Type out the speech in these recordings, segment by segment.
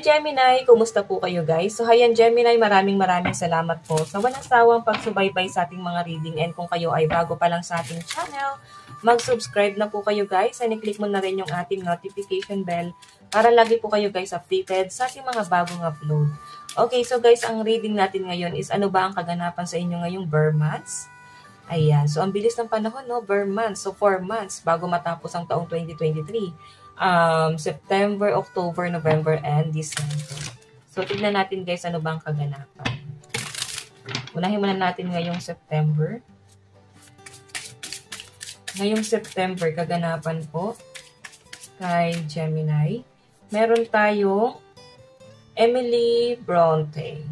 Gemini! Kumusta po kayo guys? So hayan Gemini, maraming salamat po sa walang sawang pagsubaybay sa ating mga reading, and kung kayo ay bago pa lang sa ating channel, mag-subscribe na po kayo guys, and i-click mo na rin yung ating notification bell para lagi po kayo guys updated sa ating mga bagong upload. Okay, so guys, ang reading natin ngayon is ano ba ang kaganapan sa inyo ngayong Burr months? Ayan, so ang bilis ng panahon, no? Burr months, so 4 months bago matapos ang taong 2023. September, October, November, and December. So, tignan natin guys ano bang kaganapan. Unahin muna natin ngayong September. Ngayong September, kaganapan po kay Gemini. Meron tayong Emily Bronte.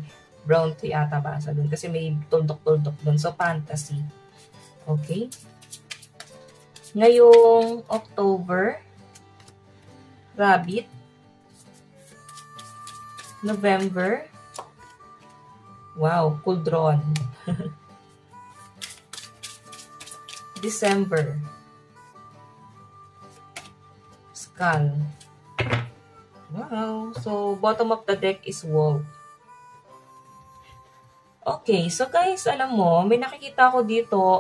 Bronte ata basa dun kasi may tuldok-tuldok dun. So, fantasy. Okay. Ngayong October, Rabbit. November. Wow, Kuldron. December. Skull. Wow. So, bottom of the deck is Wolf. Okay, so guys, alam mo, may nakikita ko dito,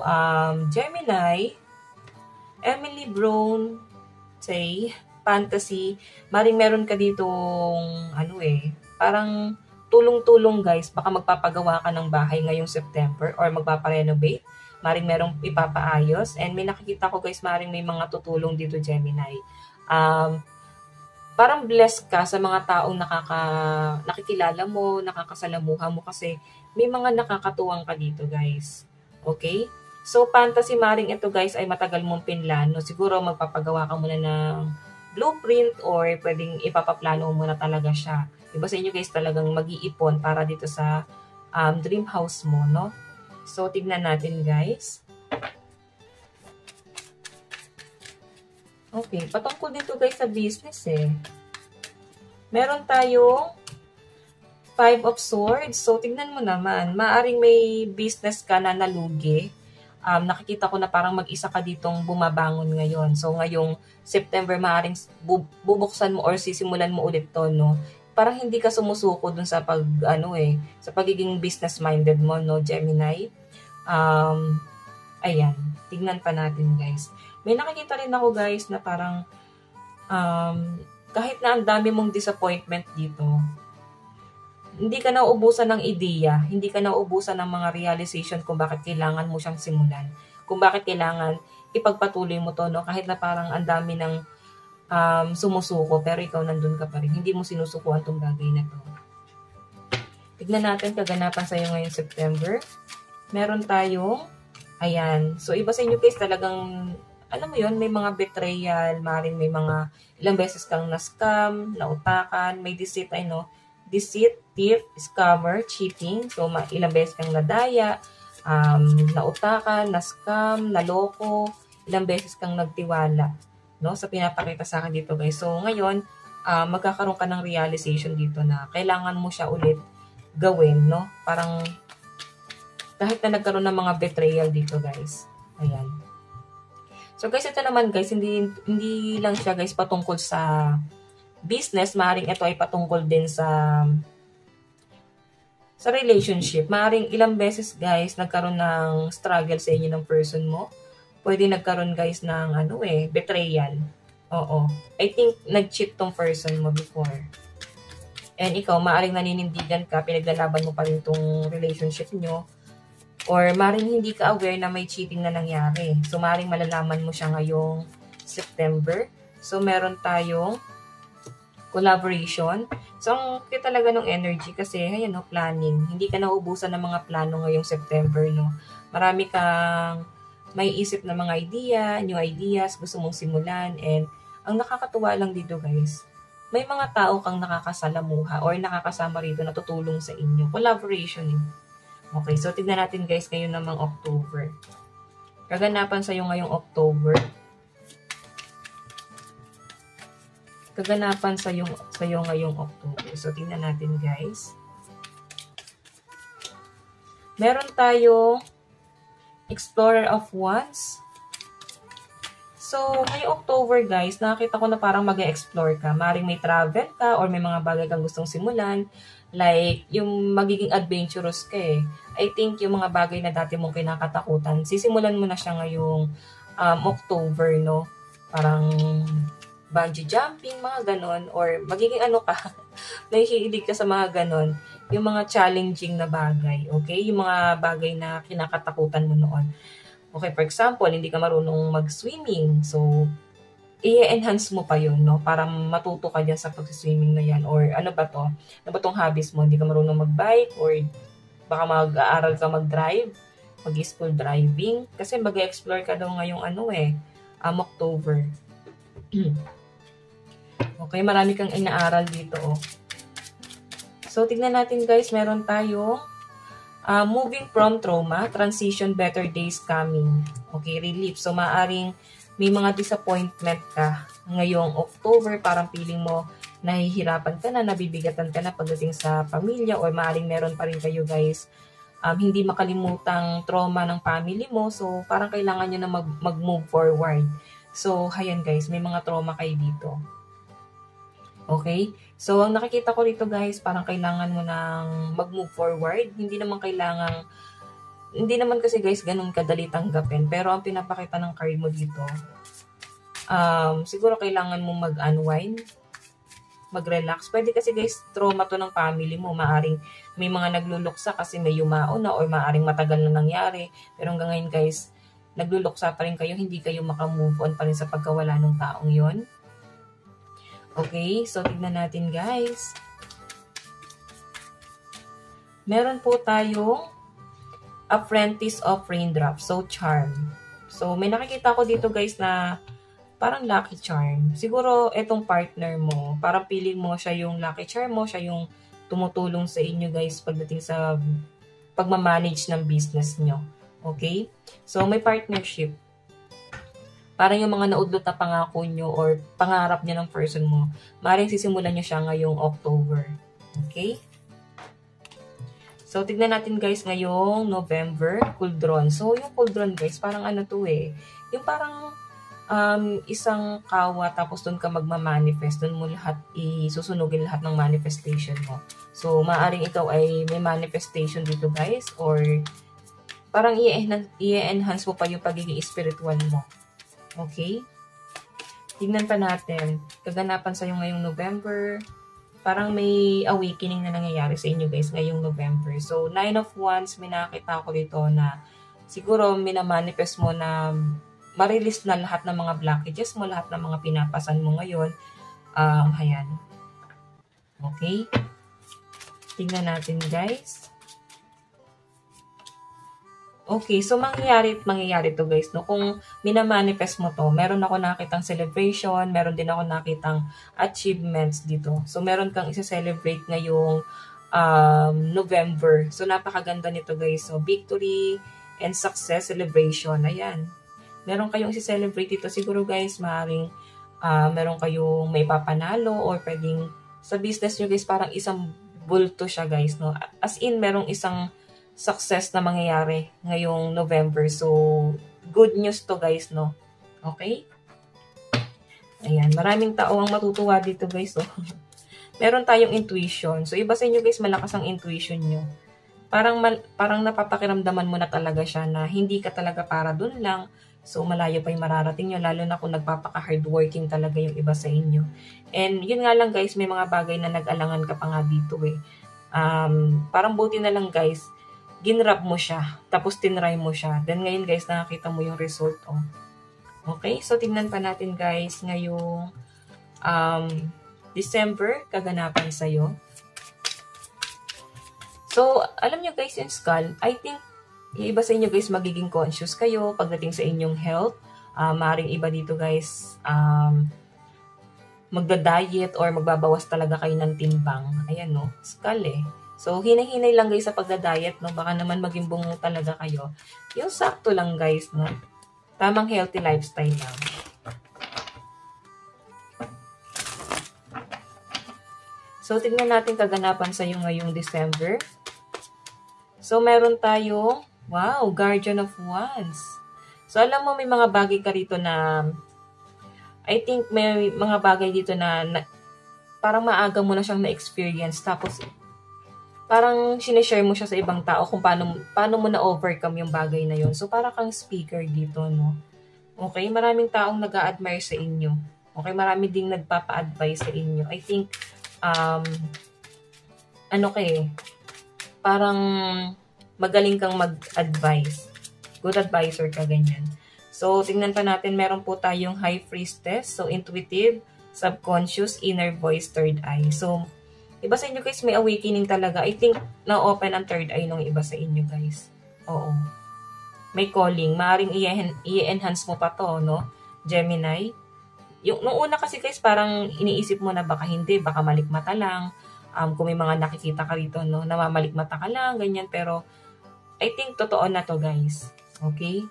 Gemini, Emily Bronte, fantasy, maring meron ka ditong, parang tulong-tulong guys, baka magpapagawa ka ng bahay ngayong September or magpaparenovate, maring merong ipapaayos, and may nakikita ko guys, maring may mga tutulong dito Gemini. Parang blessed ka sa mga taong nakikilala mo, nakakasalamuha mo kasi may mga nakakatuwang ka dito guys. Okay? So, fantasy maring ito guys ay matagal mong pinlano. Siguro magpapagawa ka muna ng blueprint or pwedeng ipapaplano mo na talaga siya. Iba sa inyo guys talagang mag-iipon para dito sa dream house mo, no? So, tignan natin guys. Okay, patungkol dito guys sa business eh. Meron tayong 5 of Swords. So, tignan mo naman. Maaring may business ka na nalugi. Nakikita ko na parang mag-isa ka ditong bumabangon ngayon. So, ngayong September, maaaring bubuksan mo or sisimulan mo ulit to, no? Parang hindi ka sumusuko dun sa sa pagiging business-minded mo, no, Gemini? Ayan. Tignan pa natin, guys. May nakikita rin ako, guys, na parang kahit na ang dami mong disappointment dito, hindi ka nauubusan ng ideya, hindi ka nauubusan ng mga realization kung bakit kailangan mo siyang simulan. Kung bakit kailangan ipagpatuloy mo to, no? Kahit na parang ang dami ng sumusuko, pero ikaw nandun ka pa rin. Hindi mo sinusukuan tong bagay na to. Tignan natin kaganapan sa'yo ngayong September. Meron tayong, ayan. So, iba sa inyo guys, talagang, alam mo yun, may mga betrayal, maaaring may mga ilang beses kang na-scam, nautakan, may deceit, deceit, thief, scammer, cheating. So, ilang beses kang nadaya, nautakan, na-scam, naloko, ilang beses kang nagtiwala, no? Sa pinapakita sa akin dito, guys. So, ngayon, magkakaroon ka ng realization dito na kailangan mo siya ulit gawin, no? Parang, kahit na nagkaroon ng mga betrayal dito, guys. Ayan. So, guys, ito naman, guys, hindi lang siya, guys, patungkol sa business, maaaring ito ay patungkol din sa relationship. Maaaring ilang beses guys nagkaroon ng struggle sa inyo ng person mo. Pwede nagkaroon guys ng betrayal. Oo. I think nag-cheat tong person mo before. And ikaw maaaring naninindigan ka, pinaglalaban mo pa rin tong relationship nyo. Or maaaring hindi ka aware na may cheating na nangyari. So maaaring malalaman mo siya ngayong September. So meron tayong collaboration. So, ang cute talaga ng energy kasi, ayan, no, planning. Hindi ka nauubusan ng mga plano ngayong September, no. Marami kang may isip na mga idea, new ideas, gusto mong simulan, and ang nakakatuwa lang dito, guys, may mga tao kang nakakasalamuha or nakakasama rito na tutulong sa inyo. Collaboration, eh. Okay, so tignan natin, guys, ngayon namang October. Kaganapan sa'yo ngayong October. Kaganapan sa'yo ngayong October. So, tingnan natin, guys. Meron tayong Explorer of Wands, So, ngayong October guys, nakakita ko na parang mag-explore ka. Maring may travel ka or may mga bagay kang gustong simulan. Like, yung magiging adventurous ka eh. I think yung mga bagay na dati mong kinakatakutan, sisimulan mo na siya ngayong October, no? Parang bungee jumping, mga ganon. Or magiging ano ka, nahihilig ka sa mga ganon. Yung mga challenging na bagay, okay? Yung mga bagay na kinakatakutan mo noon. Okay, for example, hindi ka marunong mag-swimming. So, i-enhance mo pa yun, no? Para matuto ka dyan sa pag-swimming na yan. Or ano ba to? Ano ba tong hobbies mo? Hindi ka marunong mag-bike or baka mag-aaral ka mag-drive, mag-school driving. Kasi mag-explore ka daw ngayong ano October. Okay, marami kang inaaral dito, oh. So, tignan natin guys, meron tayong moving from trauma, transition, better days coming. Okay, relief. So, maaring may mga disappointment ka ngayong October, parang feeling mo nahihirapan ka na, nabibigatan ka na pagdating sa pamilya, or maaring meron pa rin kayo guys, hindi makalimutang trauma ng family mo. So, parang kailangan nyo na mag-move forward. So, ayan guys, may mga trauma kayo dito. Okay? So, ang nakikita ko rito guys, parang kailangan mo nang mag-move forward. Hindi naman kasi guys, ganun kadali tanggapin. Pero ang pinapakita ng card mo dito, siguro kailangan mo mag-unwind, mag-relax. Pwede kasi guys, trauma to ng family mo. Maaring may mga nagluluksa kasi may yumao na, or maaring matagal na nangyari. Pero hanggang ngayon guys, nagluluksa pa rin kayo, hindi kayo makamove on pa rin sa pagkawala ng taong yon. Okay, so tignan natin guys. Meron po tayong Apprentice of Raindrops, so charm. So may nakikita ko dito guys na parang lucky charm. Siguro etong partner mo, parang feeling mo siya yung lucky charm mo, siya yung tumutulong sa inyo guys pagdating sa pagmamanage ng business nyo. Okay? So may partnership. Parang yung mga naudlot na pangako nyo or pangarap nyo ng person mo, maaaring sisimulan nyo siya ngayong October. Okay? So, tignan natin guys ngayong November, Cauldron. So, yung Cauldron guys, parang ano to yung parang isang kawa tapos doon ka magmamanifest. Doon mo lahat isusunugin lahat ng manifestation mo. So, maaaring ikaw ay may manifestation dito guys, or parang i-enhance mo pa yung pagiging spiritual mo. Okay? Tignan pa natin. Kaganapan sa'yo ngayong November. Parang may awakening na nangyayari sa inyo guys ngayong November. So, 9 of Wands, may nakita ko dito na siguro minamanifest mo na ma-release na lahat ng mga blockages mo, lahat ng mga pinapasan mo ngayon. Ayan. Okay? Tignan natin guys. Okay, so mangyayari to guys, no? Kung minamanifest mo to, meron ako nakitang celebration, meron din ako nakitang achievements dito. So, meron kang isa-celebrate ngayong November. So, napakaganda nito guys. So, victory and success celebration. Ayan. Meron kayong isa-celebrate dito. Siguro guys, maaaring meron kayong may papanalo or pwedeng sa business nyo guys, parang isang bulto siya guys, no? As in, merong isang success na mangyayari ngayong November. So, good news to guys, no? Okay? Ayan, maraming tao ang matutuwa dito guys, oh. Meron tayong intuition. So, iba sa inyo guys, malakas ang intuition nyo. Parang napapakiramdaman mo na talaga siya na hindi ka talaga para dun lang. So, malayo pa yung mararating nyo, lalo na kung nagpapaka-hardworking talaga yung iba sa inyo. And, yun nga lang guys, may mga bagay na nag-alangan ka pa nga dito Parang buti na lang guys, ginrap mo siya, tapos tinry mo siya. Then ngayon guys, nakakita mo yung result. Okay, so tingnan pa natin guys ngayong December, kaganapan sa'yo. So, alam nyo guys, yung skull, I think, yung iba sa inyo guys, magiging conscious kayo pagdating sa inyong health. Maring iba dito guys, magda-diet or magbabawas talaga kayo ng timbang. Ayan no, skull So, hinay-hinay lang guys sa pagda-diet, no? Baka naman maging bungo talaga kayo. Yung sakto lang guys, no? Tamang healthy lifestyle lang. So, tignan natin kaganapan sa'yo ngayong December. So, meron tayong, wow, Guardian of Wands. So, alam mo, may mga bagay ka rito na I think may mga bagay dito na parang maaga mo na siyang na-experience. Tapos, parang sinishare mo siya sa ibang tao kung paano mo na-overcome yung bagay na yun. So, parang kang speaker dito, no? Okay? Maraming taong nag-a-admire sa inyo. Okay? Marami ding nagpapa-advise sa inyo. I think, parang magaling kang mag-advise. Good advisor ka, ganyan. So, tingnan pa natin, meron po tayong High Priestess. So, intuitive, subconscious, inner voice, third eye. So, iba sa inyo guys, may awakening talaga. I think, na-open ang third eye ng iba sa inyo guys. Oo. May calling. Maaring i-enhance mo pa to, no? Gemini. Nung una kasi guys, parang iniisip mo na baka hindi, baka malikmata lang. Kung may mga nakikita ka rito, no? Namamalikmata ka lang, ganyan. Pero, I think, totoo na to guys. Okay?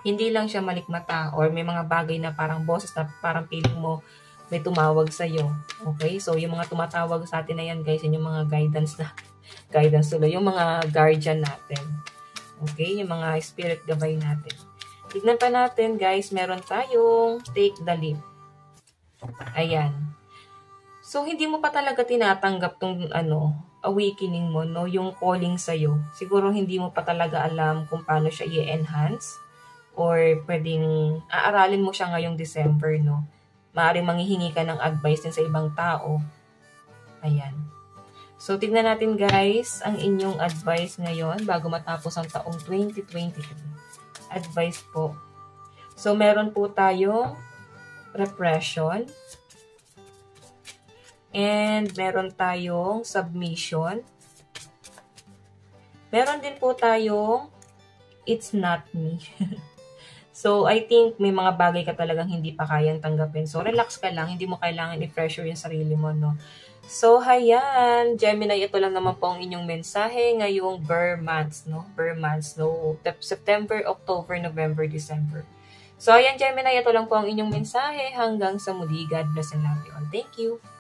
Hindi lang siya malikmata or may mga bagay na parang boses na parang feeling mo may tumawag sa'yo. Okay? So, yung mga tumatawag sa atin na yan, guys, yun yung mga guidance tuloy, yung mga guardian natin. Okay? Yung mga spirit gabay natin. Tignan pa natin, guys, meron tayong take the leap. Ayan. So, hindi mo pa talaga tinatanggap tong, awakening mo, no? Yung calling sa'yo. Siguro, hindi mo pa talaga alam kung paano siya i-enhance or pwedeng aaralin mo siya ngayong December, no? Maaaring manghihingi ka ng advice din sa ibang tao. Ayan. So, tignan natin guys, ang inyong advice ngayon bago matapos ang taong 2023. Advice po. So, meron po tayong repression. And meron tayong submission. Meron din po tayong it's not me. So, I think may mga bagay ka talagang hindi pa kayang tanggapin. So, relax ka lang. Hindi mo kailangan i-pressure yung sarili mo, no? So, hayan. Gemini, ito lang naman po ang inyong mensahe ngayong Bear months, no? Bear months, no? September, October, November, December. So, ayan, Gemini, ito lang po ang inyong mensahe. Hanggang sa muli. God bless and love you all. Thank you.